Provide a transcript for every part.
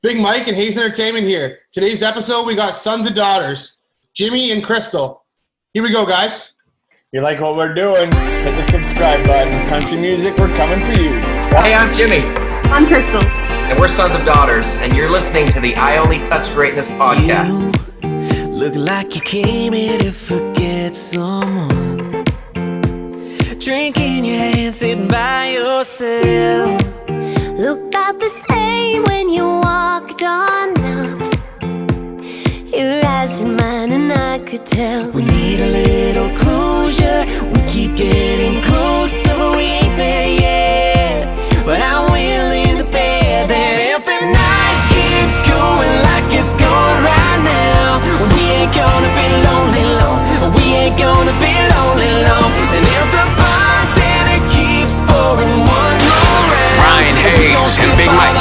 Big Mike and Hayes Entertainment here. Today's episode, we got sons and daughters, Jimmy and Crystal. Here we go, guys. If you like what we're doing, hit the subscribe button. Country music, we're coming for you. Hey, I'm Jimmy. I'm Crystal. And we're Sons of Daughters, and you're listening to the I Only Touch Greatness podcast. You look like you came here to forget someone. Drink in your hand, sitting by yourself. Looked about the same when you walked on up. Your eyes in mine and I could tell. We need a little closure. We keep getting closer, but we ain't there yet. But I'm willing to bet that if the night keeps going like it's going right now, we ain't gonna be lonely long. We ain't gonna be lonely long. And if the bartender keeps pouring one more round, Ryan Hayes and Big Mike.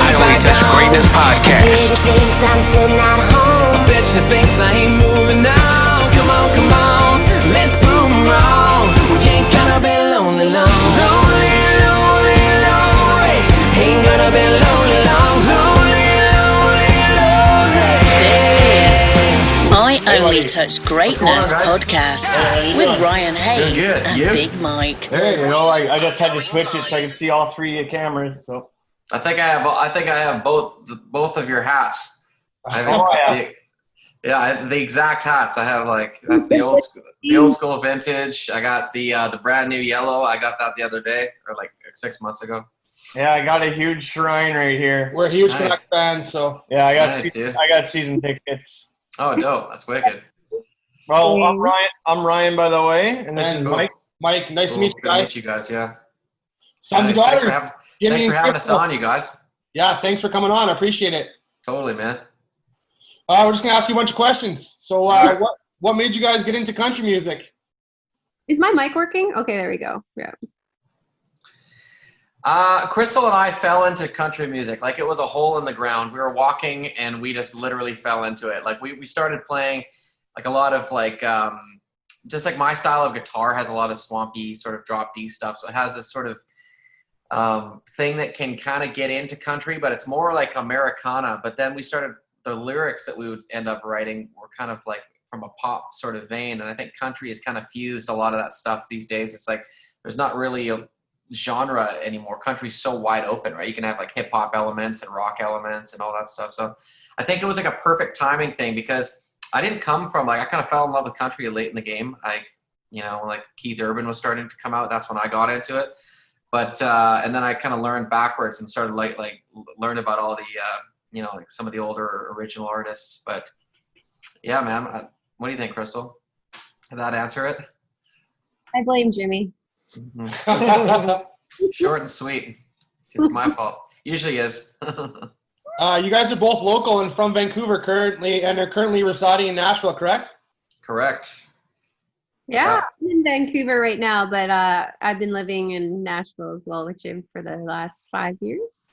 I Only Touch Greatness podcast. Baby thinks I'm sitting at home. I bet she thinks I ain't moving on. Come on, come on, let's prove 'em wrong. We ain't gonna be lonely long. Lonely, lonely, lonely. Ain't gonna be lonely long. Lonely, lonely, lonely. This is I Only Touch Greatness guys? podcast with Ryan Hayes good. and You? Big Mike. Hey, I just had to switch it so I can see all three cameras. So I think I have both of your hats. I have the exact hats. I have that's the old school vintage. I got the brand new yellow. I got that the other day or like 6 months ago. yeah, I got a huge shrine right here. We're huge Nice. Canucks fans, so Yeah, I got Nice, dude. I got season tickets. Oh, dope. That's wicked. Well, I'm Ryan, by the way, and this is and Mike. Mike, nice to Cool. meet you Good to guys. meet you guys. Yeah. Sons and Nice. Thanks daughters, for Jimmy and having us Crystal. on, you guys. Yeah, thanks for coming on. I appreciate it. Totally, man. We're just gonna ask you a bunch of questions. So, what made you guys get into country music? Is my mic working? Okay, there we go. Yeah. Crystal and I fell into country music. Like it was a hole in the ground. We were walking and we just literally fell into it. Like we started playing like a lot of just like my style of guitar has a lot of swampy sort of drop D stuff. So it has this sort of thing that can kind of get into country, but it's more like Americana. But then we started, the lyrics that we would end up writing were kind of like from a pop sort of vein. And I think country has kind of fused a lot of that stuff these days. It's like there's not really a genre anymore. Country's so wide open, right? You can have like hip hop elements and rock elements and all that stuff. So I think it was like a perfect timing thing because I didn't come from I kind of fell in love with country late in the game. Like Keith Urban was starting to come out. That's when I got into it. But and then I kind of learned backwards and started learn about all the like some of the older original artists. But yeah, man, what do you think, Crystal? Did that answer it? I blame Jimmy. Short and sweet. It's my fault. Usually is. You guys are both local and from Vancouver currently, and are currently residing in Nashville, correct? Correct. Yeah, I'm in Vancouver right now, but I've been living in Nashville as well with Jim for the last 5 years.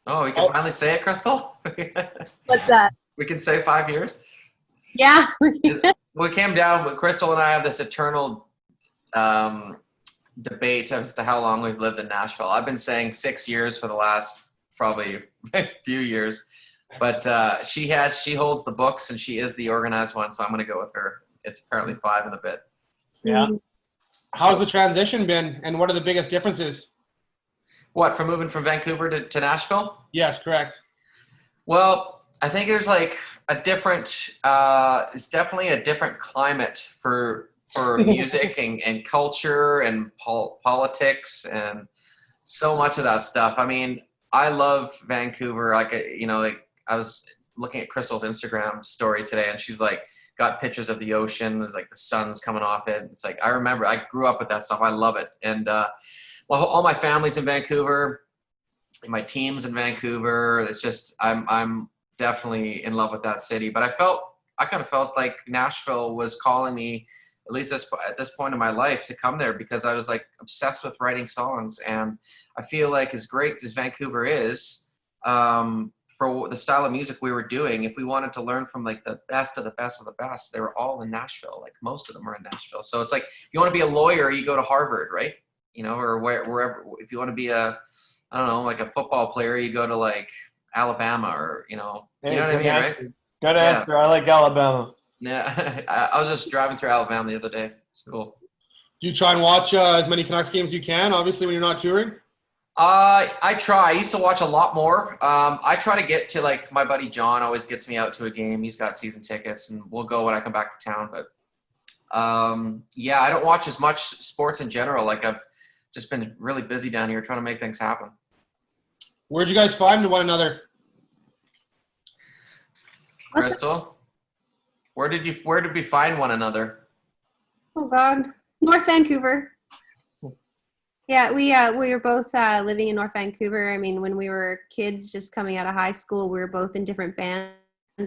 Oh, we can finally say it, Crystal? What's that? We can say 5 years? Yeah. We came down, but Crystal and I have this eternal debate as to how long we've lived in Nashville. I've been saying 6 years for the last probably few years, but she holds the books and she is the organized one, so I'm going to go with her. It's apparently 5 and a bit. Yeah. How's the transition been, and what are the biggest differences? What, from moving from Vancouver to Nashville? Yes, correct. Well, I think there's like a different, it's definitely a different climate for music and culture and politics and so much of that stuff. I mean, I love Vancouver. I was looking at Crystal's Instagram story today and she's got pictures of the ocean. There's the sun's coming off it. It's I remember I grew up with that stuff. I love it. And, all my family's in Vancouver, and my team's in Vancouver. It's just, I'm definitely in love with that city. But I kind of felt like Nashville was calling me, at least at this point in my life, to come there because I was obsessed with writing songs. And I feel like as great as Vancouver is, for the style of music we were doing, if we wanted to learn from the best of the best of the best, they were all in Nashville. Most of them are in Nashville. So it's if you want to be a lawyer, you go to Harvard, right? Or wherever. If you want to be a I don't know, like a football player, you go to like Alabama or, you know what I Good mean, right? answer. Good answer. I like Alabama. Yeah. I was just driving through Alabama the other day. It's cool. Do you try and watch as many Canucks games as you can, obviously, when you're not touring? I try. I used to watch a lot more. I try to get to, like, my buddy John always gets me out to a game. He's got season tickets, and we'll go when I come back to town. But yeah, I don't watch as much sports in general. Like, I've just been really busy down here trying to make things happen. Where'd you guys find one another? Crystal, where did we find one another? Oh God, North Vancouver. Yeah, we were both living in North Vancouver. I mean, when we were kids, just coming out of high school, we were both in different bands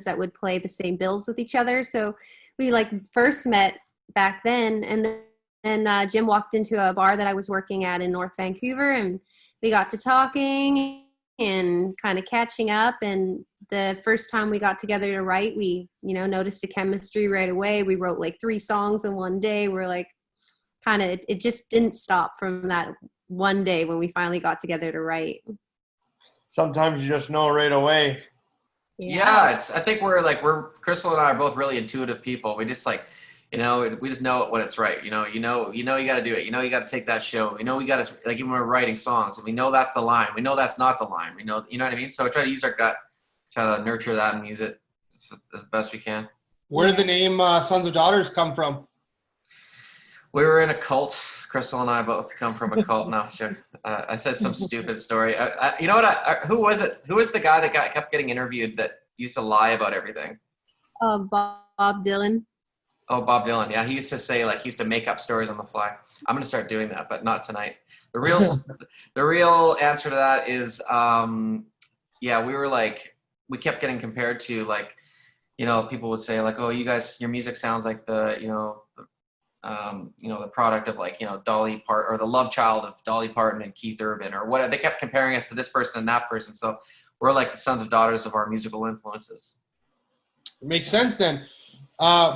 that would play the same bills with each other. So we like first met back then, and then Jim walked into a bar that I was working at in North Vancouver, and we got to talking and kind of catching up. And the first time we got together to write, we, noticed a chemistry right away. We wrote like 3 songs in one day. We're like, kind of, it just didn't stop from that one day when we finally got together to write. Sometimes you just know right away. Yeah, I think Crystal and I are both really intuitive people. We just like, we just know when it's right. You got to do it. You got to take that show. We got to, like, even when we're writing songs, and we know that's the line. We know that's not the line. We know, you know what I mean? So we try to use our gut, try to nurture that and use it as best we can. Where did the name Sons of Daughters come from? We were in a cult. Crystal and I both come from a cult. No, sure. I said some stupid story. You know what? Who was it? Who was the guy that kept getting interviewed that used to lie about everything? Bob Dylan. Oh, Bob Dylan. Yeah, he used to say, like, he used to make up stories on the fly. I'm going to start doing that, but not tonight. The real answer to that is, yeah, we kept getting compared to, like, people would say, like, oh, you guys, your music sounds like the product of, like, Dolly Parton, or the love child of Dolly Parton and Keith Urban, or whatever. They kept comparing us to this person and that person. So we're like the sons of daughters of our musical influences. It makes sense then.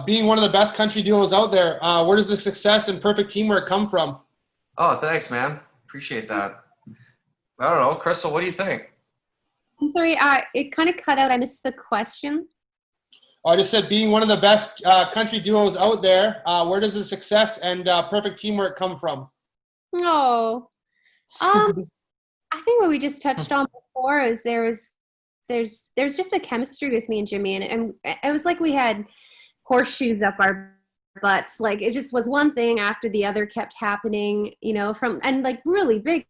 Being one of the best country duos out there, where does the success and perfect teamwork come from? Oh, thanks, man. Appreciate that. I don't know. Crystal, what do you think? I'm sorry, it kind of cut out. I missed the question. I just said being one of the best country duos out there, where does the success and perfect teamwork come from? Oh, I think what we just touched on before is there's just a chemistry with me and Jimmy, and it was like we had horseshoes up our butts. Like, it just was one thing after the other kept happening, and like really big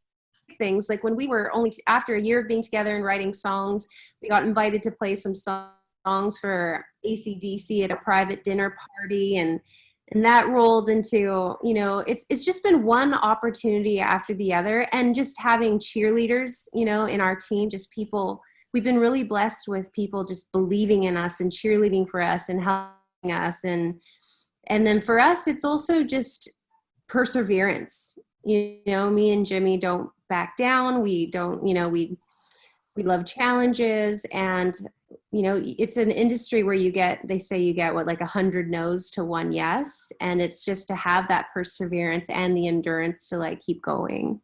things. Like when we were after a year of being together and writing songs, we got invited to play some songs for AC/DC at a private dinner party, and that rolled into, it's just been one opportunity after the other, and just having cheerleaders, in our team, just people. We've been really blessed with people just believing in us and cheerleading for us and helping us, and then for us, it's also just perseverance. Me and Jimmy don't back down. We don't, we love challenges, and it's an industry where they say you get like 100 no's to 1 yes, and it's just to have that perseverance and the endurance to like keep going.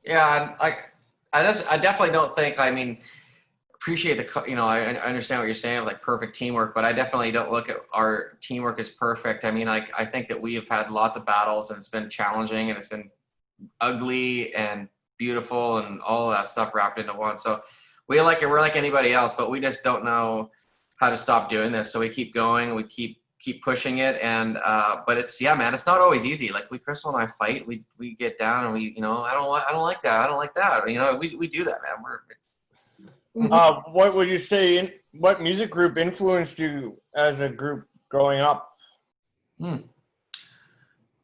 Yeah, I definitely don't think. Appreciate I understand what you're saying, like perfect teamwork, but I definitely don't look at our teamwork as perfect. I think that we have had lots of battles, and it's been challenging, and it's been ugly and beautiful and all of that stuff wrapped into one. So we're like anybody else, but we just don't know how to stop doing this. So we keep going, we keep pushing it. And, but it's not always easy. Like Crystal and I fight, we get down and we, I don't like that. I don't like that. We do that, man. What would you say, what music group influenced you as a group growing up?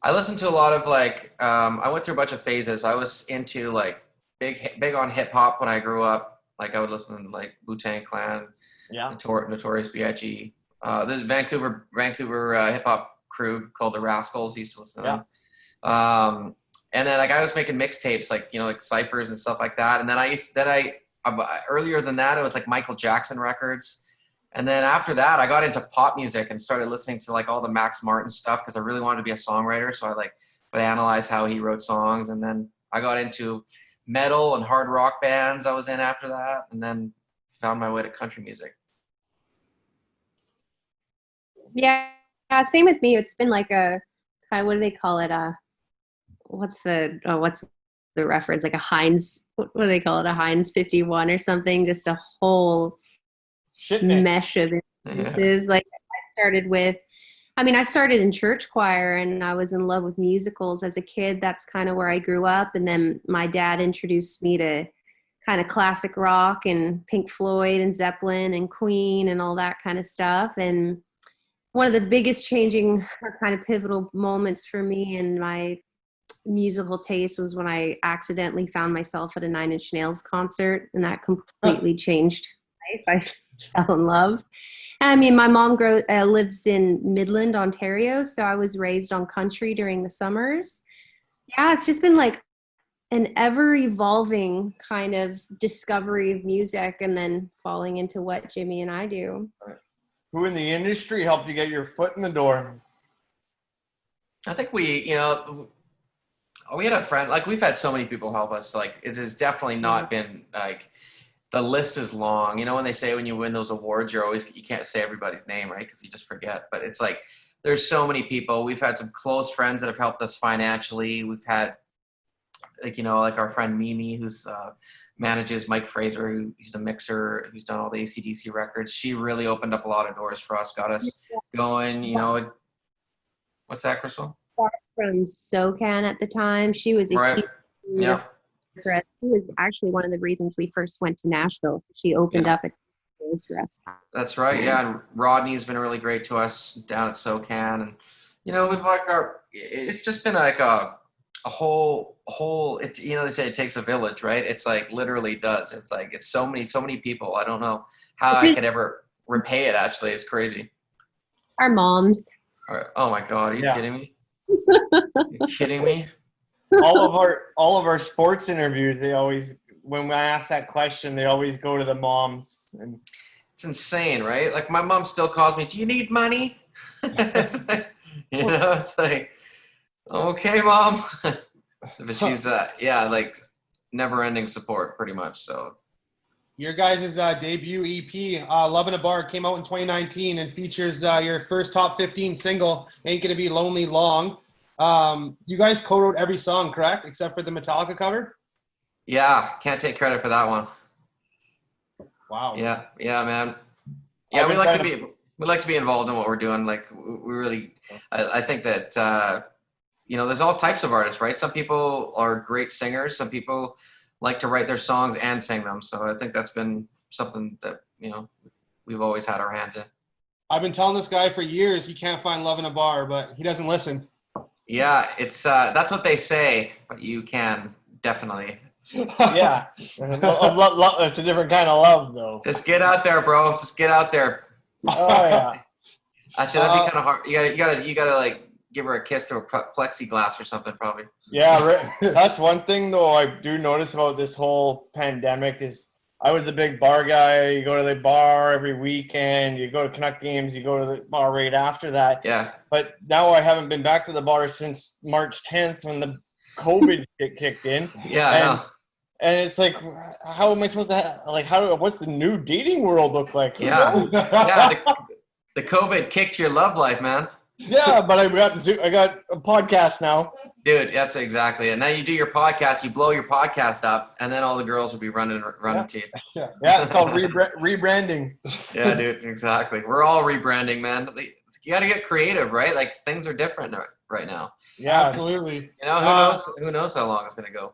I listened to a lot of I went through a bunch of phases. I was into like big on hip hop when I grew up. Like I would listen to like Wu-Tang Clan, Notorious B.I.G. The Vancouver hip hop crew called the Rascals used to listen to them. And then like I was making mixtapes, like like ciphers and stuff like that. And then earlier than that, it was like Michael Jackson records. And then after that, I got into pop music and started listening to like all the Max Martin stuff because I really wanted to be a songwriter. So I would analyze how he wrote songs. And then I got into metal and hard rock bands I was in after that, and then found my way to country music. Yeah, same with me. It's been like a kind of, what do they call it? What's the reference? Like a Heinz, what do they call it? A Heinz 51 or something? Just a whole Shitnik. mesh of influences. Like I started in church choir, and I was in love with musicals as a kid. That's kind of where I grew up. And then my dad introduced me to kind of classic rock and Pink Floyd and Zeppelin and Queen and all that kind of stuff. And one of the biggest changing or kind of pivotal moments for me in my musical taste was when I accidentally found myself at a Nine Inch Nails concert, and that completely changed my life. I fell in love. I mean, my mom lives in Midland, Ontario, so I was raised on country during the summers. Yeah, it's just been like an ever-evolving kind of discovery of music, and then falling into what Jimmy and I do. Who in the industry helped you get your foot in the door? I think we had a friend, like we've had so many people help us. Like it has definitely not been like, the list is long. When they say when you win those awards, you can't say everybody's name, right? Because you just forget. But it's like, there's so many people. We've had some close friends that have helped us financially. We've had like our friend Mimi, who's manages Mike Fraser, he's a mixer, who's done all the AC/DC records. She really opened up a lot of doors for us, got us going, What's that, Crystal? From SoCan at the time. She was a Right. huge Yeah. for us. She was actually one of the reasons we first went to Nashville. She opened up a place for us. That's right. Yeah. And Rodney's been really great to us down at SoCan. And, we've like it's just been like a whole, they say it takes a village, right? It's like literally does. It's like, it's so many people. I don't know how I could ever repay it. Actually, it's crazy. Our moms. Oh my God. Are you kidding me? You kidding me? all of our sports interviews, they always, when I ask that question, they always go to the moms. And it's insane, right? Like my mom still calls me, "Do you need money?" It's like, it's like, okay, mom. But she's like never-ending support, pretty much. So Your guys' debut EP, Love in a Bar, came out in 2019 and features your first top 15 single, Ain't Gonna Be Lonely Long. You guys co-wrote every song, correct? Except for the Metallica cover? yeah, can't take credit for that one. Wow. Yeah, man. Yeah, we like to be involved in what we're doing. Like we really, I think that there's all types of artists, right? Some people are great singers. Some people like to write their songs and sing them. So I think that's been something that we've always had our hands in. I've been telling this guy for years he can't find love in a bar, but he doesn't listen. Yeah, it's that's what they say, but you can definitely. yeah, it's a different kind of love, though. Just get out there, bro. Just get out there. Oh yeah. Actually, that'd be kind of hard. You gotta like give her a kiss through a plexiglass or something, probably. Yeah, right. That's one thing though I do notice about this whole pandemic is I was a big bar guy. You go to the bar every weekend. You go to Canuck games. You go to the bar right after that. Yeah. But now I haven't been back to the bar since March 10th when the COVID shit kicked in. Yeah, I know. And it's like, how am I supposed to what's the new dating world look like? Yeah. Yeah. The COVID kicked your love life, man. Yeah, but I got a podcast now. Dude, that's exactly it. Now you do your podcast, you blow your podcast up, and then all the girls will be running to you. Yeah, it's called rebranding. Yeah, dude, exactly. We're all rebranding, man. You got to get creative, right? Like things are different right now. Yeah, absolutely. Who knows how long it's gonna go.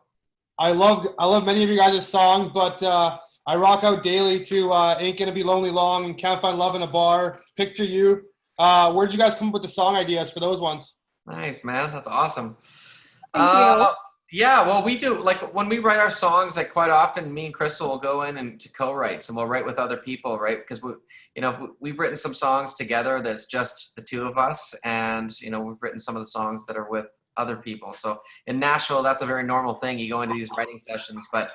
I love many of you guys' songs, but I rock out daily to Ain't Gonna Be Lonely Long and Can't Find Love in a Bar, Picture You. Where'd you guys come up with the song ideas for those ones? Nice, man. That's awesome. Thank you. Yeah, well, we do, like, when we write our songs, like, quite often, me and Crystal will go in and to co-writes, and we'll write with other people, right? Because, we've written some songs together that's just the two of us, and, we've written some of the songs that are with other people. So in Nashville, that's a very normal thing. You go into these writing sessions. But,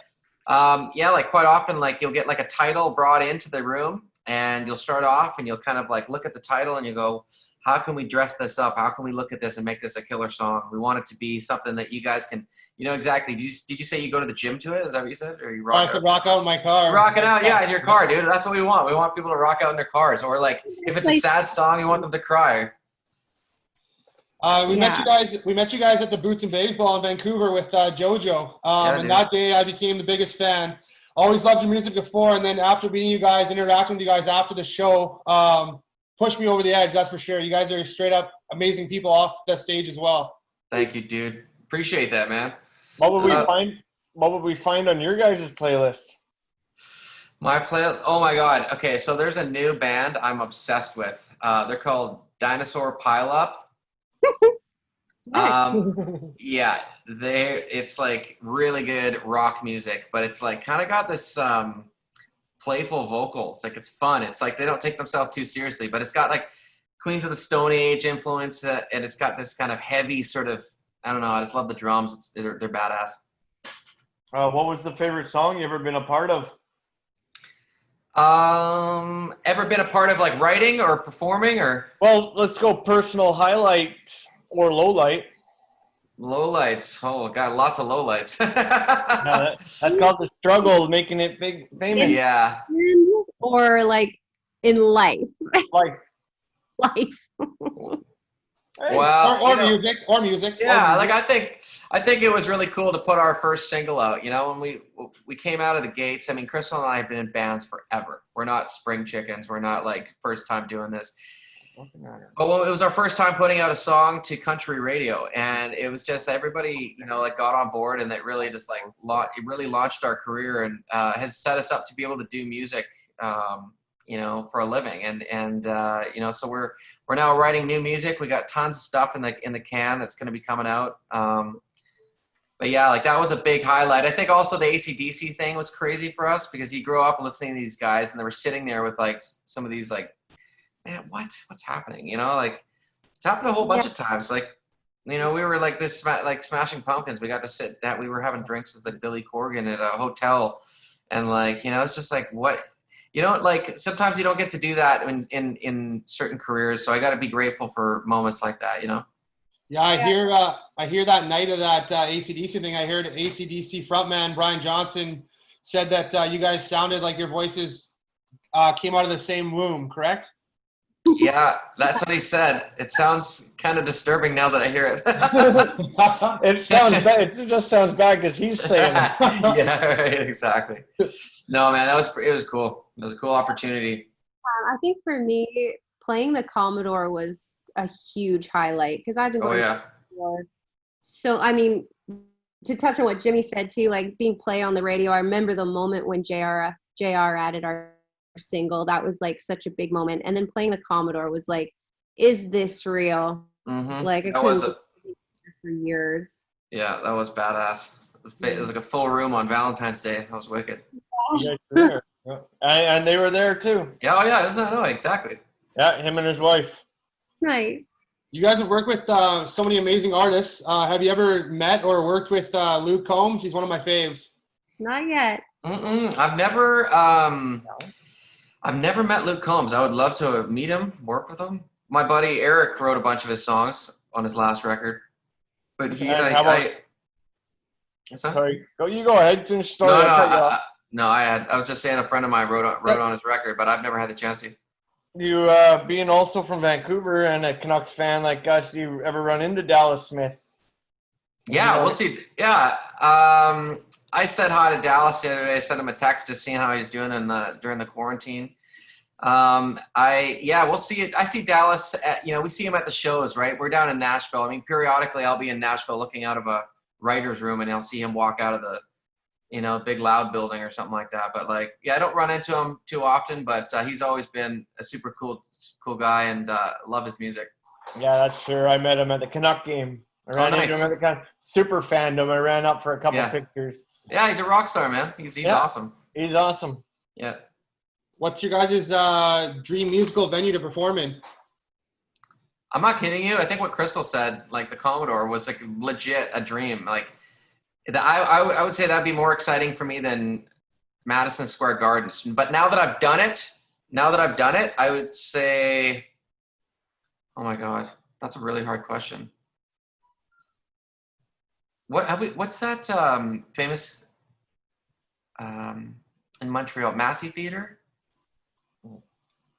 like, quite often, like, you'll get, like, a title brought into the room, and you'll start off, and you'll kind of, like, look at the title, and you go, how can we dress this up? How can we look at this and make this a killer song? We want it to be something that you guys can, exactly. Did you say you go to the gym to it? Is that what you said? Or you Oh, I could rock out in my car. Rocking out, yeah, in your car, dude. That's what we want. We want people to rock out in their cars. Or like, if it's a sad song, you want them to cry. We met you guys at the Boots and Baseball in Vancouver with JoJo. And dude. that day I became the biggest fan. Always loved your music before, and then after meeting you guys, interacting with you guys after the show, pushed me over the edge, that's for sure. You guys are straight up amazing people off the stage as well. Thank you, dude. Appreciate that, man. What would we find? What would we find on your guys' playlist? My oh my God. Okay, so there's a new band I'm obsessed with. They're called Dinosaur Pile Up. Yeah, it's like really good rock music, but it's like kind of got this playful vocals. Like it's fun. It's like they don't take themselves too seriously, but it's got like Queens of the Stone Age influence, and it's got this kind of heavy sort of, I don't know, I just love the drums. They're badass. What was the favorite song you ever been a part of? Ever been a part of like writing or performing or? Well, let's go personal highlight or low light. Lowlights. Oh God, lots of lowlights. That's called the struggle, making it big, famous. Yeah. Or like in life. Like, Life. Well, or music. Yeah, like I think it was really cool to put our first single out. When we came out of the gates. I mean, Crystal and I have been in bands forever. We're not spring chickens. We're not like first time doing this. But it was our first time putting out a song to country radio, and it was just everybody, like got on board, and that really just like it really launched our career and has set us up to be able to do music, for a living. And so we're now writing new music. We got tons of stuff in the can that's going to be coming out. But yeah, like that was a big highlight. I think also the AC/DC thing was crazy for us because you grew up listening to these guys, and they were sitting there with like some of these like, man, what's happening? Like it's happened a whole bunch of times. Like, we were like this, like Smashing Pumpkins. We got to sit that we were having drinks with like Billy Corgan at a hotel, and like, it's just like what, like sometimes you don't get to do that in certain careers. So I got to be grateful for moments like that. Yeah, I hear that night of that AC/DC thing. I heard AC/DC frontman Brian Johnson said that you guys sounded like your voices came out of the same womb. Correct? Yeah, that's what he said. It sounds kind of disturbing now that I hear it. It sounds bad. It just sounds bad because he's saying it. Yeah, right, exactly. No, man, it was cool. It was a cool opportunity. I think for me, playing the Commodore was a huge highlight because I've been going to Commodore. So, I mean, to touch on what Jimmy said too, like being played on the radio, I remember the moment when JR added our single. That was like such a big moment. And then playing the Commodore was like, is this real? Mm-hmm. Like it was for years. Yeah, that was badass. It was like a full room on Valentine's Day. That was wicked. Yeah, and they were there too. Yeah, oh yeah, no, exactly. Yeah, him and his wife. Nice. You guys have worked with so many amazing artists. Have you ever met or worked with Luke Combs? He's one of my faves. Not yet. I've never met Luke Combs. I would love to meet him, work with him. My buddy Eric wrote a bunch of his songs on his last record. But Sorry, you go ahead. Finish story. I was just saying a friend of mine wrote on his record, but I've never had the chance to. You being also from Vancouver and a Canucks fan like us, do you ever run into Dallas Smith? Yeah, we'll see. Yeah, I said hi to Dallas the other day. I sent him a text just seeing how he's doing during the quarantine. We'll see it. I see Dallas we see him at the shows, right? We're down in Nashville. I mean, periodically I'll be in Nashville looking out of a writer's room and I'll see him walk out of the, big loud building or something like that. But like, yeah, I don't run into him too often, but he's always been a super cool guy and love his music. Yeah, that's true. I met him at the Canuck game. I ran into him at the kind of super fandom. I ran up for a couple of pictures. Yeah, he's a rock star, man. He's awesome. He's awesome. Yeah. What's your guys' dream musical venue to perform in? I'm not kidding you. I think what Crystal said, like the Commodore, was like legit a dream. Like, I would say that'd be more exciting for me than Madison Square Gardens. But now that I've done it, I would say Oh my God, that's a really hard question. What's that famous in Montreal, Massey Theater?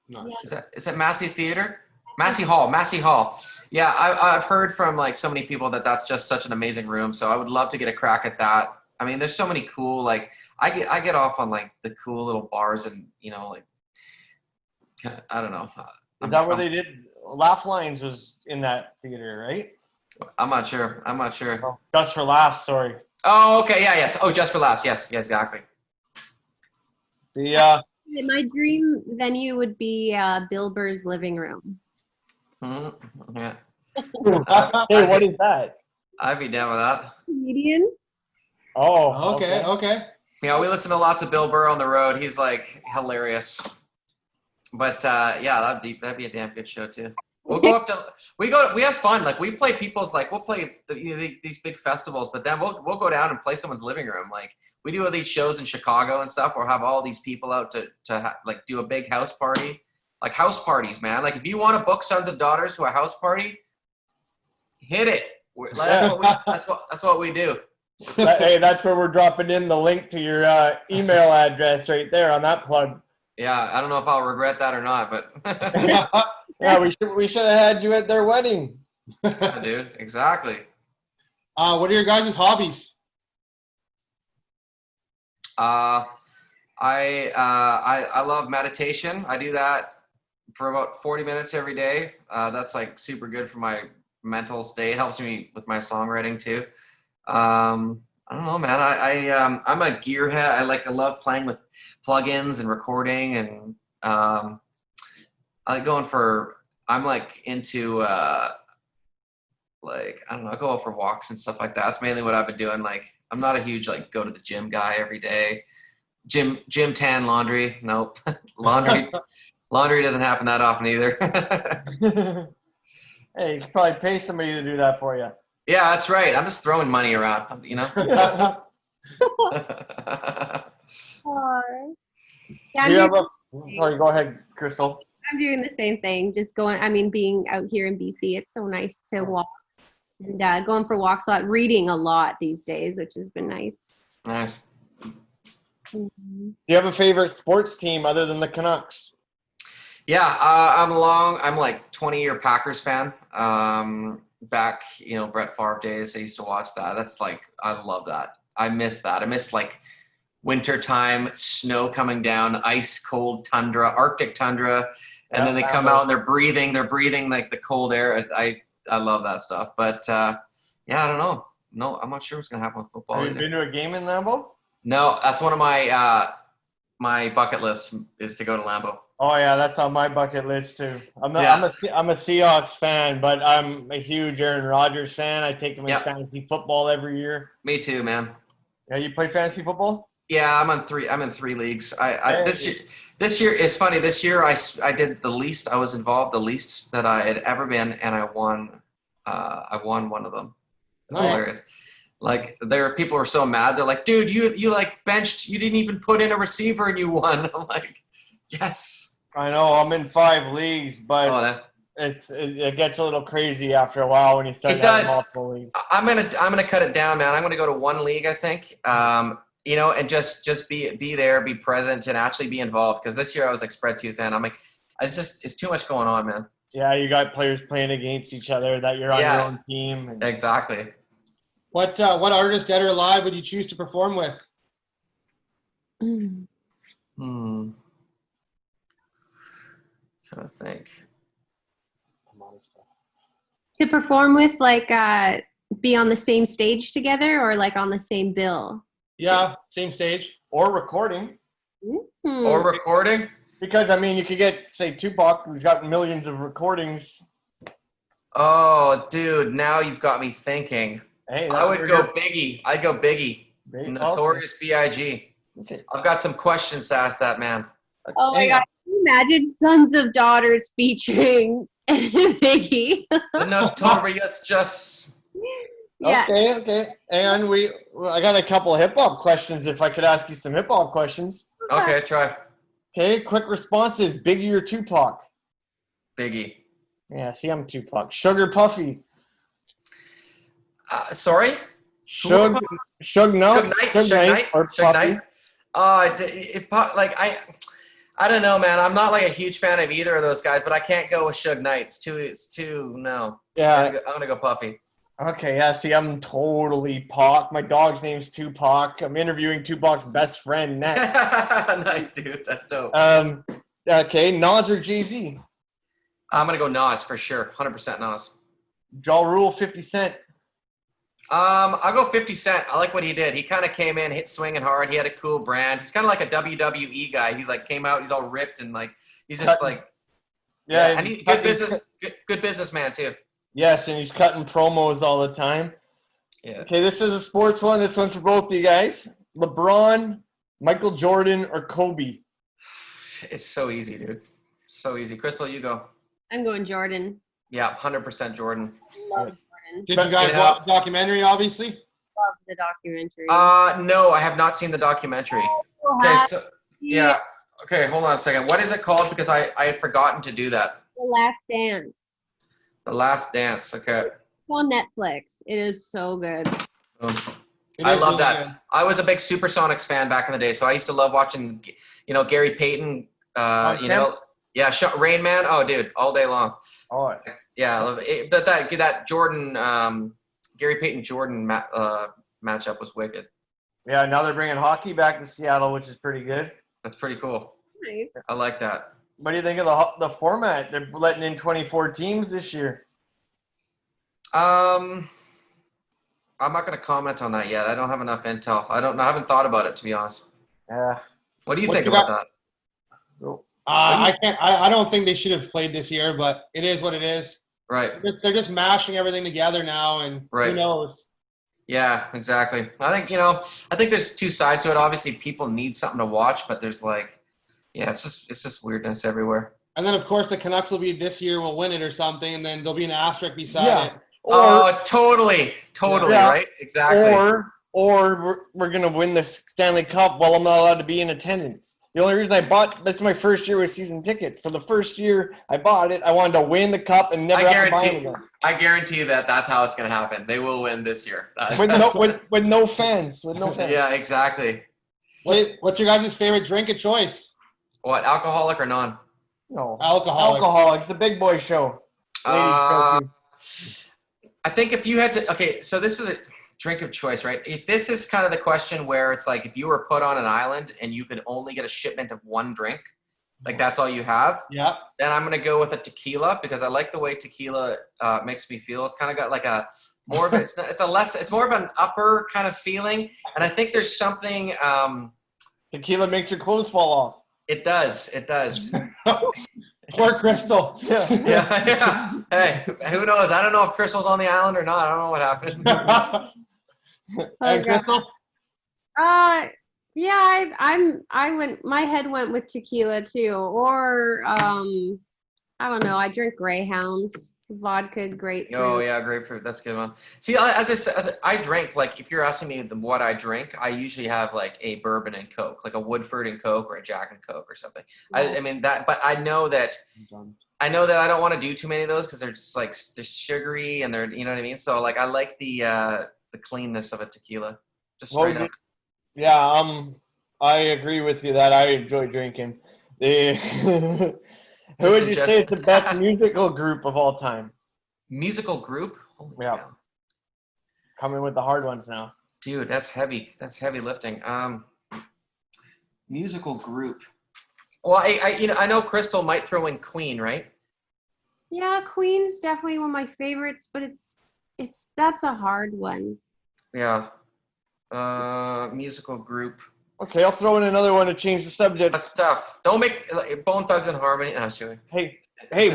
No. Is it Massey Theater? Massey Hall. Yeah, I've heard from like so many people that that's just such an amazing room. So I would love to get a crack at that. I mean, there's so many cool, like I get off on like the cool little bars and like I don't know. Is that where they did Laugh Lines was in that theater, right? I'm not sure. Oh, Just for Laughs, sorry. Oh, okay, yeah, yes. Oh, Just for Laughs, yes, exactly. The My dream venue would be Bill Burr's living room. Yeah, hey, what is that? I'd be down with that. Comedian. Oh, Okay. We listen to lots of Bill Burr on the road. He's like hilarious. But yeah, that'd be a damn good show too. We'll go up to we have fun. Like we play people's we'll play these big festivals, but then we'll go down and play someone's living room. Like we do all these shows in Chicago and stuff. We'll have all these people out to like do a big house party, like house parties, man. Like if you want to book Sons of Daughters to a house party, hit it. That's what we do. Hey, that's where we're dropping in the link to your email address right there on that plug. Yeah, I don't know if I'll regret that or not, but Yeah, we should have had you at their wedding. yeah, dude, exactly. What are your guys' hobbies? I love meditation. I do that for about 40 minutes every day. That's like super good for my mental state. It helps me with my songwriting too. I don't know, man. I'm a gearhead. I love playing with plugins and recording, and I like going for. I'm like into like I don't know. I go out for walks and stuff like that. That's mainly what I've been doing. Like I'm not a huge like go to the gym guy every day. Gym tan laundry. Nope. Laundry doesn't happen that often either. Hey, you could probably pay somebody to do that for you. Yeah, that's right. I'm just throwing money around, you know. Yeah, Sorry, go ahead, Crystal. I'm doing the same thing. Just being out here in BC, it's so nice to walk and going for walks a lot, reading a lot these days, which has been nice. Nice. Do you have a favorite sports team other than the Canucks? Yeah, I'm like 20-year Packers fan. Back, Brett Favre days, I used to watch that. That's like, I love that. I miss that. I miss like winter time, snow coming down, ice cold tundra, Arctic tundra, and then they come out and they're breathing like the cold air. I love that stuff. But yeah, I don't know. No, I'm not sure what's gonna happen with football. Have you been to a game in Lambeau? No, that's one of my my bucket list is to go to Lambeau. Oh yeah, that's on my bucket list too. I'm a Seahawks fan, but I'm a huge Aaron Rodgers fan. I take him in fantasy football every year. Me too, man. Yeah, you play fantasy football? Yeah, I'm in three leagues. This year is funny. This year I did the least. I was involved the least that I had ever been, and I won. I won one of them. It's hilarious. Like people were so mad. They're like, "Dude, you like benched. You didn't even put in a receiver, and you won." I'm like, "Yes." I know. I'm in 5 leagues, but it gets a little crazy after a while when you start having multiple leagues. I'm gonna cut it down, man. I'm gonna go to 1 league, I think. And just be there, be present, and actually be involved. Because this year I was like spread too thin. I'm like, it's too much going on, man. Yeah, you got players playing against each other that you're on your own team. Exactly. What artist, dead or alive, would you choose to perform with? Trying to think. To perform with, like, be on the same stage together, or like on the same bill? Yeah, same stage. Or recording. Or recording? Because, I mean, you could get, say, Tupac, who's got millions of recordings. Oh, dude, now you've got me thinking. Hey, I would go Biggie. I'd go Biggie. Notorious B.I.G. Okay. I've got some questions to ask that man. Oh my God. Can you imagine Sons of Daughters featuring Biggie? The Notorious just... Yeah. Okay. And I got a couple of hip-hop questions, if I could ask you some hip-hop questions. Okay, try. Okay, quick responses. Biggie or Tupac? Biggie. Yeah, see, I'm Tupac. Sugar Puffy. Sorry? Suge Knight. Suge Knight? Suge Knight? Or Suge Puffy. Knight? Like I don't know, man. I'm not like a huge fan of either of those guys, but I can't go with Suge Knight. It's too no. Yeah. I'm gonna go Puffy. Okay, yeah, see, I'm totally Pac. My dog's name's Tupac. I'm interviewing Tupac's best friend next. Nice, dude. That's dope. Okay, Nas or Jay-Z? I'm gonna go Nas for sure. 100% Nas. Ja Rule, 50 Cent. I'll go 50 Cent. I like what he did. He kind of came in, hit swinging hard. He had a cool brand. He's kind of like a WWE guy. He's like came out. He's all ripped and like he's just like Yeah, and he's good businessman too. Yes, and he's cutting promos all the time. Yeah. Okay, this is a sports one. This one's for both of you guys. LeBron, Michael Jordan, or Kobe? It's so easy, dude. So easy. Crystal, you go. I'm going Jordan. Yeah, 100% Jordan. Love Jordan. Did you guys Yeah. watch the documentary, obviously? Love the documentary. No, I have not seen the documentary. Okay, so yeah. Okay, hold on a second. What is it called? Because I had forgotten to do that. The Last Dance. The Last Dance. Okay. It's on Netflix. It is so good. Boom. It I is love really that. good. I was a big Supersonics fan back in the day, so I used to love watching, Gary Payton. Yeah, Rain Man. Oh, dude, all day long. Oh, Yeah, I love it. But that Jordan, Gary Payton Jordan matchup was wicked. yeah, now they're bringing hockey back to Seattle, which is pretty good. That's pretty cool. Nice. I like that. What do you think of the format? They're letting in 24 teams this year. I'm not going to comment on that yet. I don't have enough intel. I haven't thought about it, to be honest. Yeah. What do you What think you about got- that? I don't think they should have played this year, but it is what it is. Right. They're just mashing everything together now, and Right. who knows? Yeah, exactly. I think there's two sides to it. Obviously, people need something to watch, but there's it's just weirdness everywhere. And then, of course, the Canucks will be this year will win it or something, and then there'll be an asterisk beside Yeah. it. Or Totally, Yeah. right? Exactly. or we're gonna win the Stanley Cup while I'm not allowed to be in attendance. The only reason this is my first year with season tickets. So the first year I bought it, I wanted to win the cup and never have to buy it again. I guarantee you that's how it's going to happen. They will win this year. With no fans. With no fans. Yeah, exactly. What's your guys' favorite drink of choice? What, alcoholic or non? No. Alcoholic. Alcoholics, the big boy show. Uh, Ladies, I think if you had to, okay, so this is a drink of choice, right? If this is kind of the question where it's like if you were put on an island and you could only get a shipment of one drink, like that's all you have, Yeah. then I'm gonna go with a tequila because I like the way tequila makes me feel. It's kind of got like a more of it's more of an upper kind of feeling, and I think there's something. tequila makes your clothes fall off. It does. Poor Crystal. Yeah. Yeah. Hey, who knows? I don't know if Crystal's on the island or not. I don't know what happened. And Crystal? Yeah, I went, my head went with tequila too, or I don't know, I drink Greyhounds, vodka, grapefruit. Oh yeah, grapefruit. That's a good one. See, as I said, I drink, like if you're asking me what I drink, I usually have like a bourbon and Coke, like a Woodford and Coke or a Jack and Coke or something. I mean that, but I know that I don't want to do too many of those because they're just like they're sugary and they're, you know what I mean. So like I like the cleanness of a tequila, just straight up. Yeah, I agree with you that I enjoy drinking. Who would you say is the best musical group of all time? Musical group? Holy Yeah. cow. Coming with the hard ones now. Dude, that's heavy. That's heavy lifting. Musical group. Well, I know Crystal might throw in Queen, right? Yeah, Queen's definitely one of my favorites, but that's a hard one. Yeah. Musical group. Okay, I'll throw in another one to change the subject. That's tough. Don't make Bone Thugs and Harmony. No, sure. Hey,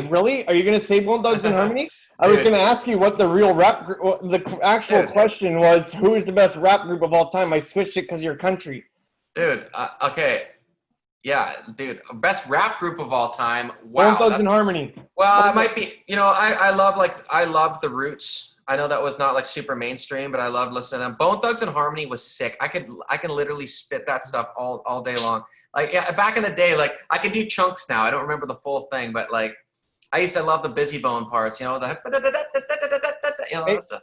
really? Are you going to say Bone Thugs and Harmony? I was going to ask you what the real rap group, the actual question was, who is the best rap group of all time? I switched it because of your country. Dude, okay. Yeah, dude. Best rap group of all time. Wow. Bone Thugs and Harmony. Well, it might be, I love The Roots. I know that was not like super mainstream, but I loved listening to them. Bone Thugs and Harmony was sick. I can literally spit that stuff all day long. Like, yeah, back in the day, like I can do chunks now. I don't remember the full thing, but like I used to love the Busy Bone parts, you know, the that stuff.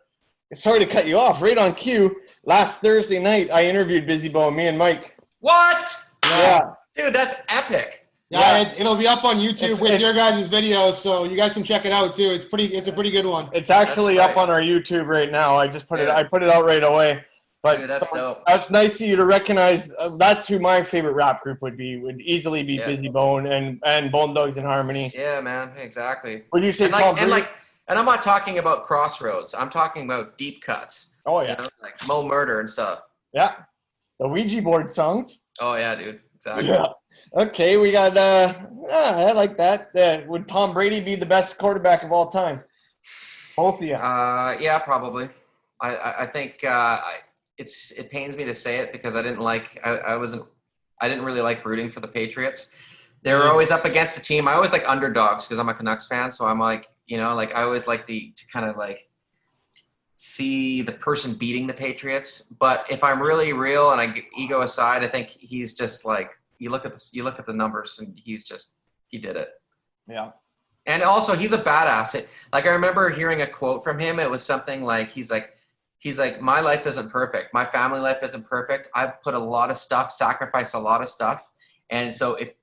Sorry to cut you off. Right on cue. Last Thursday night, I interviewed Busy Bone, me and Mike. What? Yeah. Dude, that's epic. Yeah, it'll be up on YouTube with It's- your guys' videos, so you guys can check it out too. It's a pretty good one. It's actually That's up tight. on our YouTube right now. I just put it. Yeah. I put it out right away. But Dude, that's dope. That's nice of you to recognize. That's who my favorite rap group would be. Would easily be Yeah. Busy Bone and Bone Thugs and Harmony. Yeah, man, exactly. Would you say And Tom Brady? and I'm not talking about Crossroads. I'm talking about deep cuts. Oh You yeah, know, like Mo Murder and stuff. yeah. The Ouija board songs. Oh yeah, dude. Exactly. Yeah. Okay, we got. I like that. Would Tom Brady be the best quarterback of all time? Both of you. Yeah, probably. I think it pains me to say it because I didn't really like rooting for the Patriots. They were always up against the team. I always like underdogs because I'm a Canucks fan. So I'm like, you know, like I always like to kind of like see the person beating the Patriots. But if I'm really real and I get ego aside, I think he's just like, you look at the numbers and he did it. Yeah. And also he's a badass. Like I remember hearing a quote from him. It was something like, he's like, my life isn't perfect. My family life isn't perfect. I've put a lot of stuff, sacrificed a lot of stuff. And so if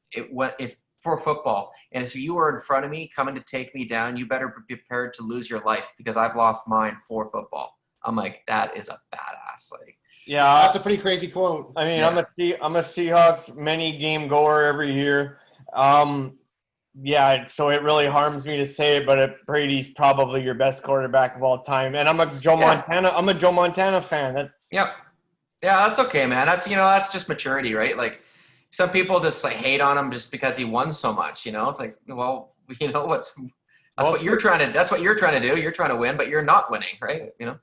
for football, and if you were in front of me coming to take me down, you better be prepared to lose your life because I've lost mine for football. I'm like, that is a badass. Like, Yeah. That's a pretty crazy quote. I mean, Yeah. I'm a Seahawks many game goer every year. Yeah, so it really harms me to say it, but Brady's probably your best quarterback of all time. And I'm a Joe Montana fan. That's yeah, that's okay, man. That's just maturity, right? Like some people just like hate on him just because he won so much. You know, it's like, well, you know that's what you're trying to do. You're trying to win, but you're not winning, right? You know.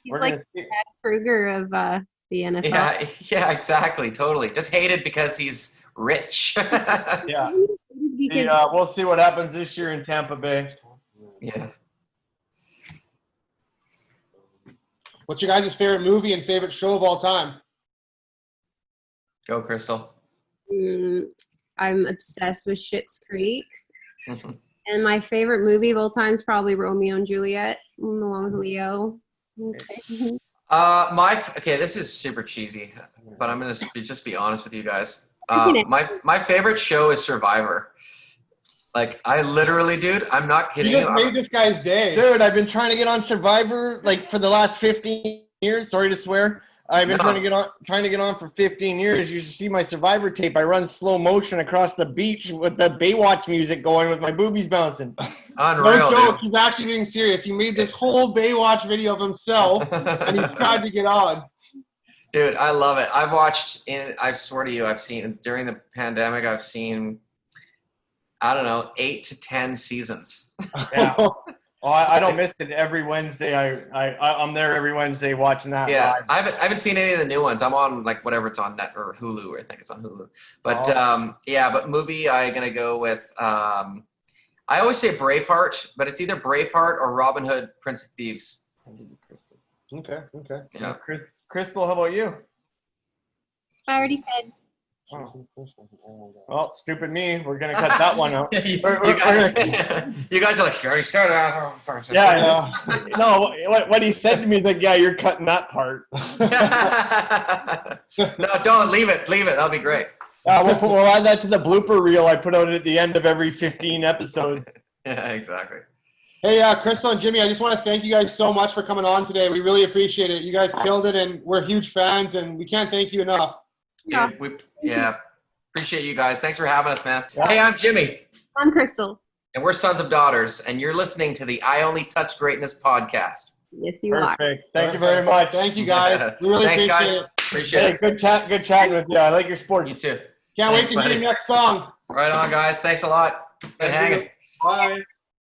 He's we're like gonna see. Chad Kruger of the NFL. Yeah, exactly, totally. Just hated because he's rich. Yeah. Because We'll see what happens this year in Tampa Bay. Yeah. What's your guys' favorite movie and favorite show of all time? Go, Crystal. I'm obsessed with Schitt's Creek. And my favorite movie of all time is probably Romeo and Juliet, the one with Leo. Okay. This is super cheesy, but I'm gonna just be honest with you guys. My favorite show is Survivor. Like I literally, dude, I'm not You kidding just you. made this guy's day. Dude, I've been trying to get on Survivor like for the last 15 years. Sorry to swear. I've been No. trying to get on for 15 years. You should see my Survivor tape. I run slow motion across the beach with the Baywatch music going with my boobies bouncing. Unreal, No joke, dude. he's actually being serious. He made this whole Baywatch video of himself, and he's tried to get on. Dude, I love it. I swear to you, I've seen during the pandemic, I've seen, I don't know, 8 to 10 seasons. Yeah. Oh, I don't miss it every Wednesday. I'm there every Wednesday watching that. Yeah, live. I haven't seen any of the new ones. I'm on like whatever it's on Net or Hulu. I think it's on Hulu. But but movie I'm gonna go with. I always say Braveheart, but it's either Braveheart or Robin Hood, Prince of Thieves. Okay. Yeah. Crystal, how about you? I already said. Well, stupid me. We're gonna cut that one out. you We're guys are like, you already said that. Yeah. No, what he said to me is like, yeah, you're cutting that part. No, don't leave it. Leave it. That'll be great. We'll add that to the blooper reel I put out at the end of every 15 episodes. Yeah, exactly. Hey, Crystal and Jimmy, I just want to thank you guys so much for coming on today. We really appreciate it. You guys killed it, and we're huge fans, and we can't thank you enough. Yeah. Appreciate you guys. Thanks for having us, man. Yeah. Hey, I'm Jimmy, I'm Crystal. and we're Sons of Daughters, and you're listening to the I Only Touch Greatness podcast. Yes, you are. Perfect. Thank you very much. Thank you, guys. We really Thanks, appreciate guys. it. Appreciate Hey, it. good chatting with you. I like your sports. You too. Can't Thanks, wait to hear buddy. your next song. Right on, guys. Thanks a lot. Good Thank hanging. you. Bye.